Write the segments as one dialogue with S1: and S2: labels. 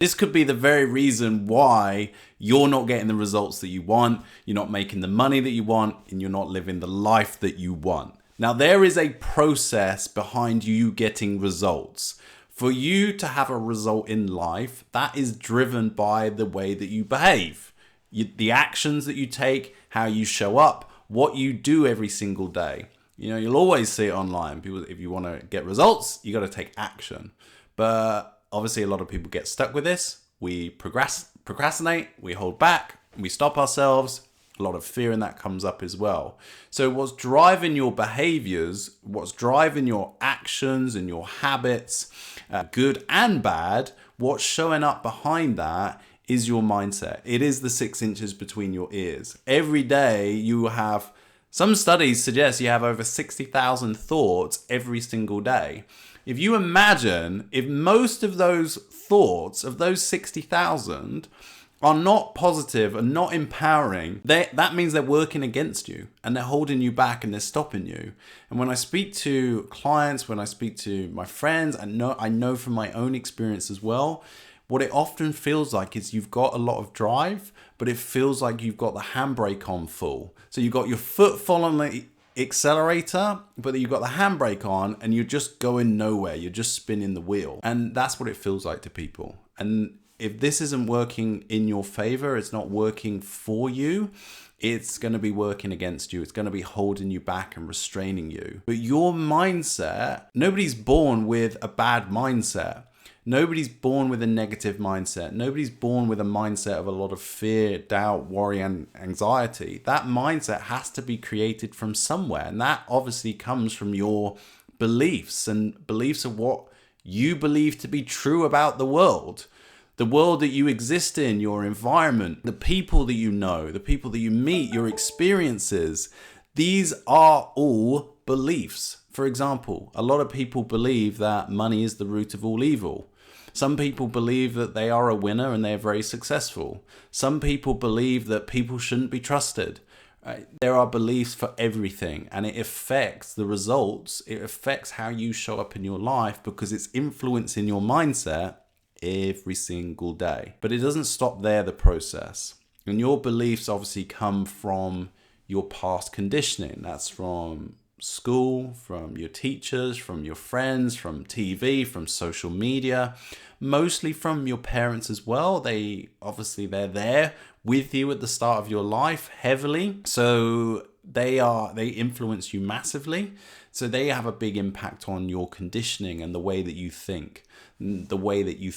S1: This could be the very reason why you're not getting the results that you want, you're not making the money that you want, and you're not living the life that you want. Now, there is a process behind you getting results. For you to have a result in life, that is driven by the way that you behave, the actions that you take, how you show up, what you do every single day. You'll always see it online. People, if you want to get results, you got to take action. But obviously, a lot of people get stuck with this. We procrastinate, we hold back, we stop ourselves. A lot of fear in that comes up as well. So what's driving your behaviors, what's driving your actions and your habits, good and bad, what's showing up behind that is your mindset. It is the 6 inches between your ears. Every day you have, some studies suggest you have over 60,000 thoughts every single day. If you imagine, if most of those thoughts, of those 60,000, are not positive and not empowering, that means they're working against you and they're holding you back and they're stopping you. And when I speak to clients, when I speak to my friends, I know from my own experience as well, what it often feels like is you've got a lot of drive, but it feels like you've got the handbrake on full. So you've got your foot full on the accelerator, but you've got the handbrake on and you're just going nowhere. You're just spinning the wheel. And that's what it feels like to people. And if this isn't working in your favor, it's not working for you, it's going to be working against you. It's going to be holding you back and restraining you. But your mindset, nobody's born with a bad mindset. Nobody's born with a negative mindset. Nobody's born with a mindset of a lot of fear, doubt, worry, and anxiety. That mindset has to be created from somewhere. And that obviously comes from your beliefs and beliefs of what you believe to be true about the world that you exist in, your environment, the people that you know, the people that you meet, your experiences. These are all beliefs. For example, a lot of people believe that money is the root of all evil. Some people believe that they are a winner and they're very successful. Some people believe that people shouldn't be trusted. There are beliefs for everything, and it affects the results. It affects how you show up in your life because it's influencing your mindset every single day. But it doesn't stop there, the process. And your beliefs obviously come from your past conditioning. That's from school, from your teachers, from your friends, from TV, from social media, mostly from your parents as well. They're there with you at the start of your life heavily. So they influence you massively. So they have a big impact on your conditioning and the way that you think. The way that you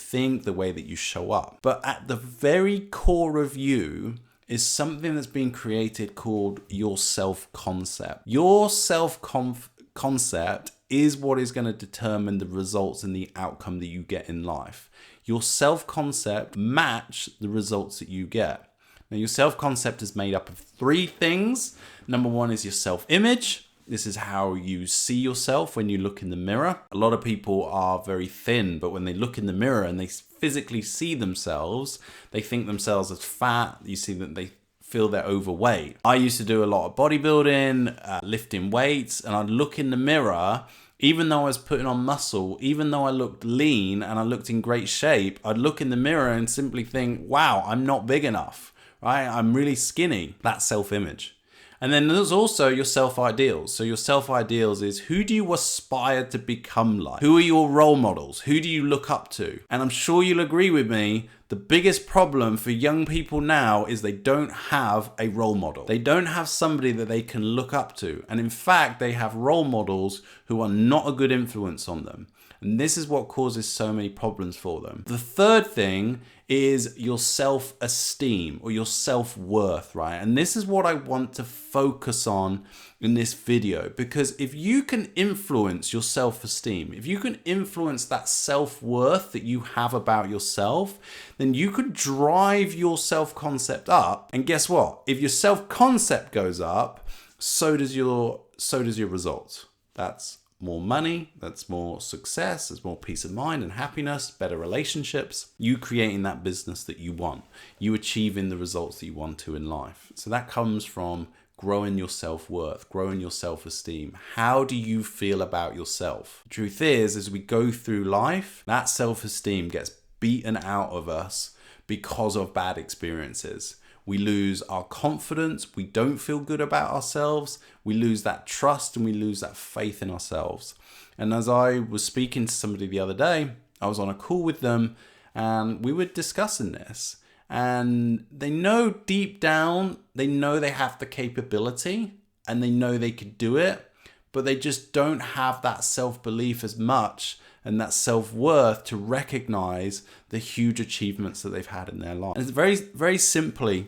S1: show up. But at the very core of you is something that's been created called your self-concept. Your self-concept is what is going to determine the results and the outcome that you get in life. Your self-concept match the results that you get. Now, your self-concept is made up of 3 things. Number 1 is your self-image. This is how you see yourself when you look in the mirror. A lot of people are very thin, but when they look in the mirror and they physically see themselves, they think themselves as fat. You see that they feel they're overweight. I used to do a lot of bodybuilding, lifting weights, and I'd look in the mirror. Even though I was putting on muscle, even though I looked lean and I looked in great shape, I'd look in the mirror and simply think, wow, I'm not big enough, right? I'm really skinny. That's self-image. And then there's also your self-ideals. So your self-ideals is, who do you aspire to become like? Who are your role models? Who do you look up to? And I'm sure you'll agree with me, the biggest problem for young people now is they don't have a role model. They don't have somebody that they can look up to. And in fact, they have role models who are not a good influence on them. And this is what causes so many problems for them. The third thing is your self-esteem or your self-worth, right? And this is what I want to focus on in this video, because if you can influence your self-esteem, if you can influence that self-worth that you have about yourself, then you could drive your self-concept up. And guess what? If your self-concept goes up, so does your results. That's more money, that's more success, there's more peace of mind and happiness, better relationships, you creating that business that you want, you achieving the results that you want to in life. So that comes from growing your self-worth, growing your self-esteem. How do you feel about yourself? The truth is, as we go through life, that self-esteem gets beaten out of us because of bad experiences. We lose our confidence. We don't feel good about ourselves. We lose that trust and we lose that faith in ourselves. And as I was speaking to somebody the other day, I was on a call with them and we were discussing this. And they know deep down, they know they have the capability and they know they could do it, but they just don't have that self-belief as much and that self-worth to recognize the huge achievements that they've had in their life. And it's very, very simply,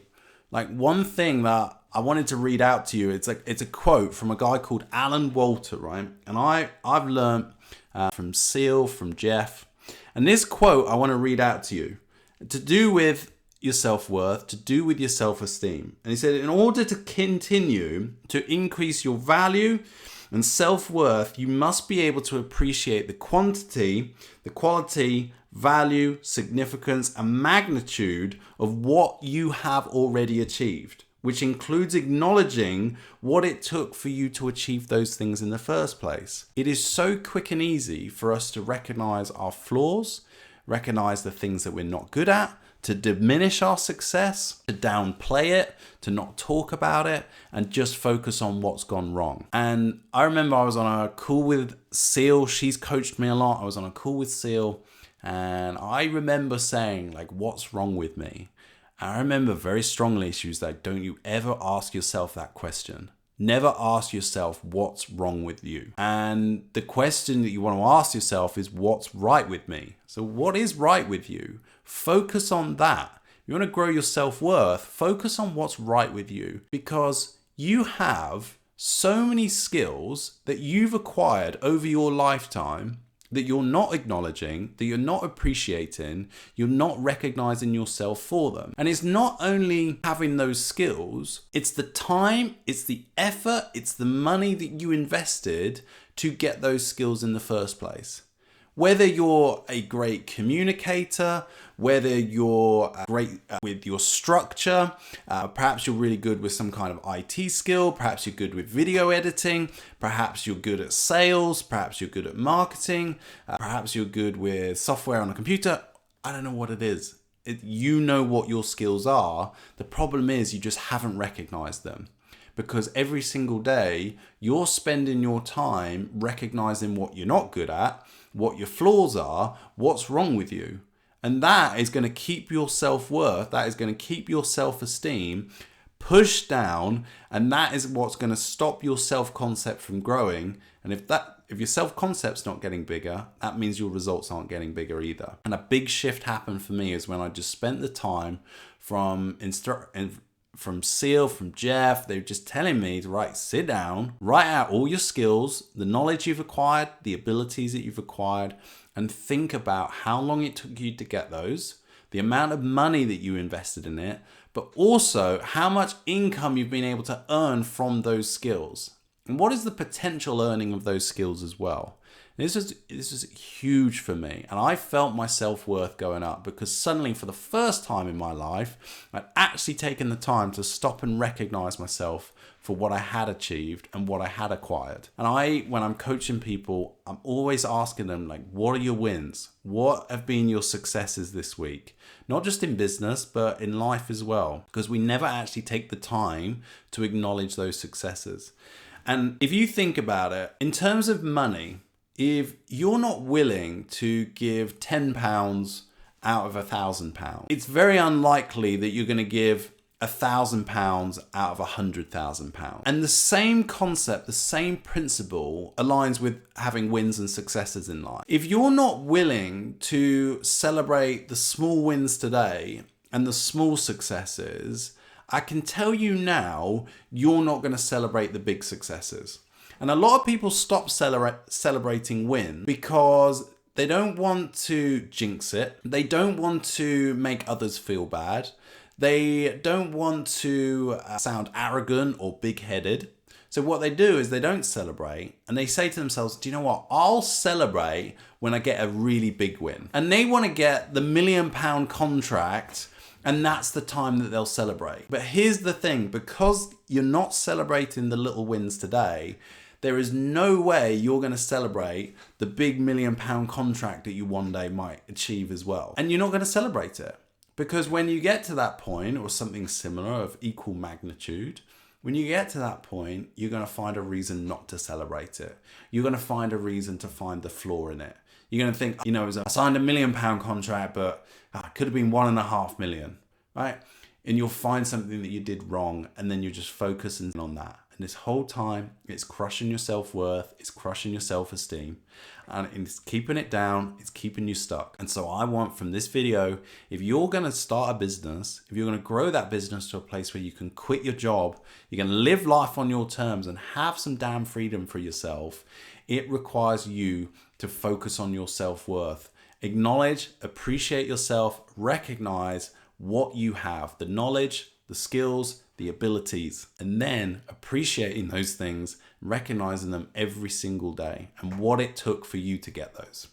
S1: like one thing that I wanted to read out to you, it's a quote from a guy called Alan Walter, right? And I've learned from Seal, from Jeff. And this quote I want to read out to you, to do with your self-worth, to do with your self-esteem. And he said, in order to continue to increase your value and self-worth, you must be able to appreciate the quantity, the quality, value, significance, and magnitude of what you have already achieved, which includes acknowledging what it took for you to achieve those things in the first place. It is so quick and easy for us to recognize our flaws, recognize the things that we're not good at, to diminish our success, to downplay it, to not talk about it, and just focus on what's gone wrong. And I remember I was on a call with Seal. She's coached me a lot. I was on a call with Seal, and I remember saying, like, what's wrong with me? And I remember very strongly she was like, don't you ever ask yourself that question. Never ask yourself what's wrong with you. And the question that you want to ask yourself is, what's right with me? So what is right with you? Focus on that. If you want to grow your self-worth, focus on what's right with you, because you have so many skills that you've acquired over your lifetime that you're not acknowledging, that you're not appreciating, you're not recognizing yourself for them. And it's not only having those skills, it's the time, it's the effort, it's the money that you invested to get those skills in the first place. Whether you're a great communicator, whether you're great with your structure, perhaps you're really good with some kind of IT skill, perhaps you're good with video editing, perhaps you're good at sales, perhaps you're good at marketing, perhaps you're good with software on a computer. I don't know what it is. You know what your skills are. The problem is you just haven't recognized them. Because every single day you're spending your time recognizing what you're not good at, what your flaws are, what's wrong with you. And that is going to keep your self-worth, that is going to keep your self-esteem pushed down, and that is what's going to stop your self-concept from growing. And if your self-concept's not getting bigger, that means your results aren't getting bigger either. And a big shift happened for me is when I just spent the time from Seal, from Jeff. They were just telling me to sit down, write out all your skills, the knowledge you've acquired, the abilities that you've acquired, and think about how long it took you to get those, the amount of money that you invested in it, but also how much income you've been able to earn from those skills. And what is the potential earning of those skills as well? This was huge for me, and I felt my self-worth going up because suddenly, for the first time in my life, I'd actually taken the time to stop and recognize myself for what I had achieved and what I had acquired. And when I'm coaching people, I'm always asking them, like, what are your wins? What have been your successes this week? Not just in business, but in life as well, because we never actually take the time to acknowledge those successes. And if you think about it, in terms of money, if you're not willing to give £10 out of £1,000, it's very unlikely that you're going to give £1,000 out of £100,000. And the same concept, the same principle aligns with having wins and successes in life. If you're not willing to celebrate the small wins today and the small successes, I can tell you now, you're not going to celebrate the big successes. And a lot of people stop celebrating wins because they don't want to jinx it. They don't want to make others feel bad. They don't want to sound arrogant or big-headed. So what they do is they don't celebrate, and they say to themselves, do you know what? I'll celebrate when I get a really big win. And they want to get the £1 million contract, and that's the time that they'll celebrate. But here's the thing, because you're not celebrating the little wins today, there is no way you're going to celebrate the big £1 million contract that you one day might achieve as well. And you're not going to celebrate it, because when you get to that point, or something similar of equal magnitude, when you get to that point, you're going to find a reason not to celebrate it. You're going to find a reason to find the flaw in it. You're going to think, I signed £1 million contract, but it could have been 1.5 million, right? And you'll find something that you did wrong, and then you're just focusing on that. And this whole time, it's crushing your self-worth, it's crushing your self-esteem, and it's keeping it down, it's keeping you stuck. And so I want from this video, if you're gonna start a business, if you're gonna grow that business to a place where you can quit your job, you're gonna live life on your terms and have some damn freedom for yourself, it requires you to focus on your self-worth. Acknowledge, appreciate yourself, recognize what you have, the knowledge, the skills, the abilities, and then appreciating those things, recognizing them every single day and what it took for you to get those.